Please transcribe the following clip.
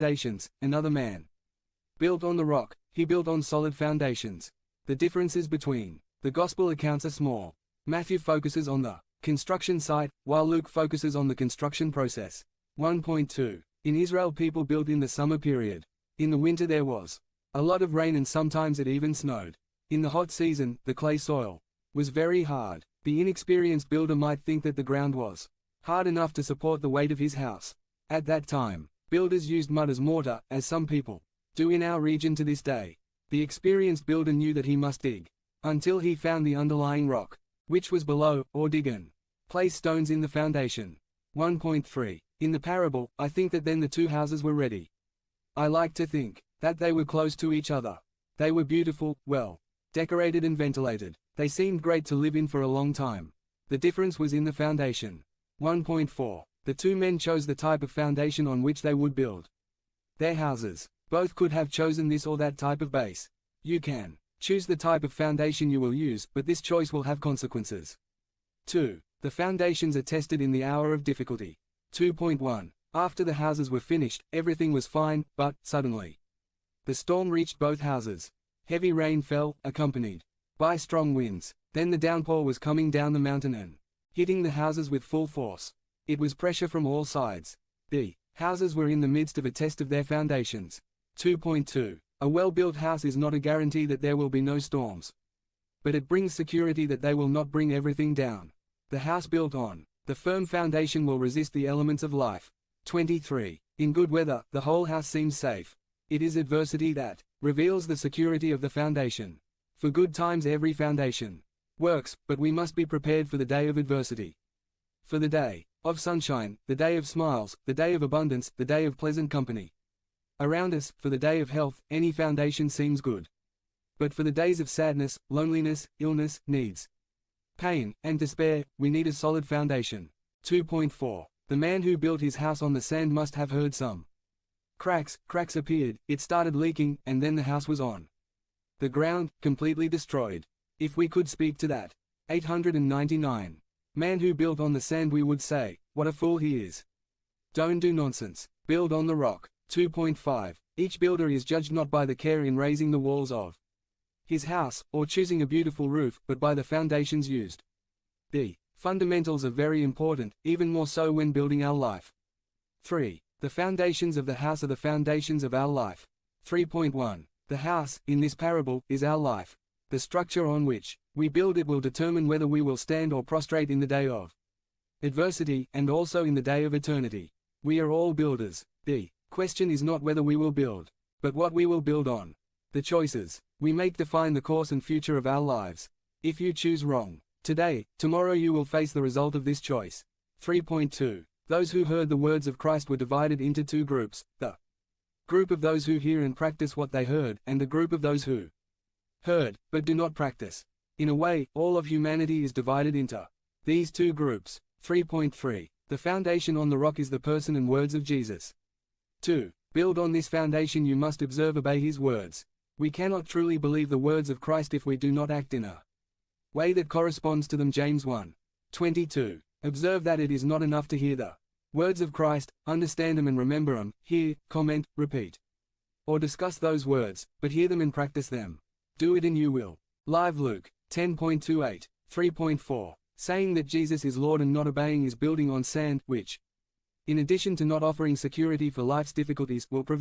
foundations, another man built on the rock, he built on solid foundations. The differences between the Gospel accounts are small. Matthew focuses on the construction site, while Luke focuses on the construction process. 1.2. In Israel, people built in the summer period. In the winter there was a lot of rain and sometimes it even snowed. In the hot season, the clay soil was very hard. The inexperienced builder might think that the ground was hard enough to support the weight of his house. At that time, builders used mud as mortar, as some people do in our region to this day. The experienced builder knew that he must dig until he found the underlying rock, which was below, or dig and place stones in the foundation. 1.3. In the parable, I think that then the two houses were ready. I like to think that they were close to each other. They were beautiful, well decorated and ventilated. They seemed great to live in for a long time. The difference was in the foundation. 1.4. The two men chose the type of foundation on which they would build their houses. Both could have chosen this or that type of base. You can choose the type of foundation you will use, but this choice will have consequences. 2. The foundations are tested in the hour of difficulty. 2.1. After the houses were finished, everything was fine, but, suddenly, the storm reached both houses. Heavy rain fell, accompanied by strong winds. Then the downpour was coming down the mountain and hitting the houses with full force. It was pressure from all sides. The houses were in the midst of a test of their foundations. 2.2. A well-built house is not a guarantee that there will be no storms, but it brings security that they will not bring everything down. The house built on the firm foundation will resist the elements of life. 23. In good weather, the whole house seems safe. It is adversity that reveals the security of the foundation. For good times every foundation works, but we must be prepared for the day of adversity. For the day of sunshine, the day of smiles, the day of abundance, the day of pleasant company around us, for the day of health, any foundation seems good. But for the days of sadness, loneliness, illness, needs, pain, and despair, we need a solid foundation. 2.4. The man who built his house on the sand must have heard some cracks appeared, it started leaking, and then the house was on the ground, completely destroyed. If we could speak to that 899 man who built on the sand, we would say, what a fool he is. Don't do nonsense. Build on the rock. 2.5. Each builder is judged not by the care in raising the walls of his house, or choosing a beautiful roof, but by the foundations used. The fundamentals are very important, even more so when building our life. 3. The foundations of the house are the foundations of our life. 3.1. The house, in this parable, is our life. The structure on which we build it will determine whether we will stand or prostrate in the day of adversity, and also in the day of eternity. We are all builders. The question is not whether we will build, but what we will build on. The choices we make define the course and future of our lives. If you choose wrong today, tomorrow you will face the result of this choice. 3.2. Those who heard the words of Christ were divided into two groups, the group of those who hear and practice what they heard, and the group of those who heard, but do not practice. In a way, all of humanity is divided into these two groups. 3.3. The foundation on the rock is the person and words of Jesus. 2. Build on this foundation, you must obey his words. We cannot truly believe the words of Christ if we do not act in a way that corresponds to them. James 1:22. Observe that it is not enough to hear the words of Christ, understand them and remember them, hear, comment, repeat, or discuss those words, but hear them and practice them. Do it and you will. Live Luke 10.28. 3.4. Saying that Jesus is Lord and not obeying is building on sand, which, in addition to not offering security for life's difficulties, will prevent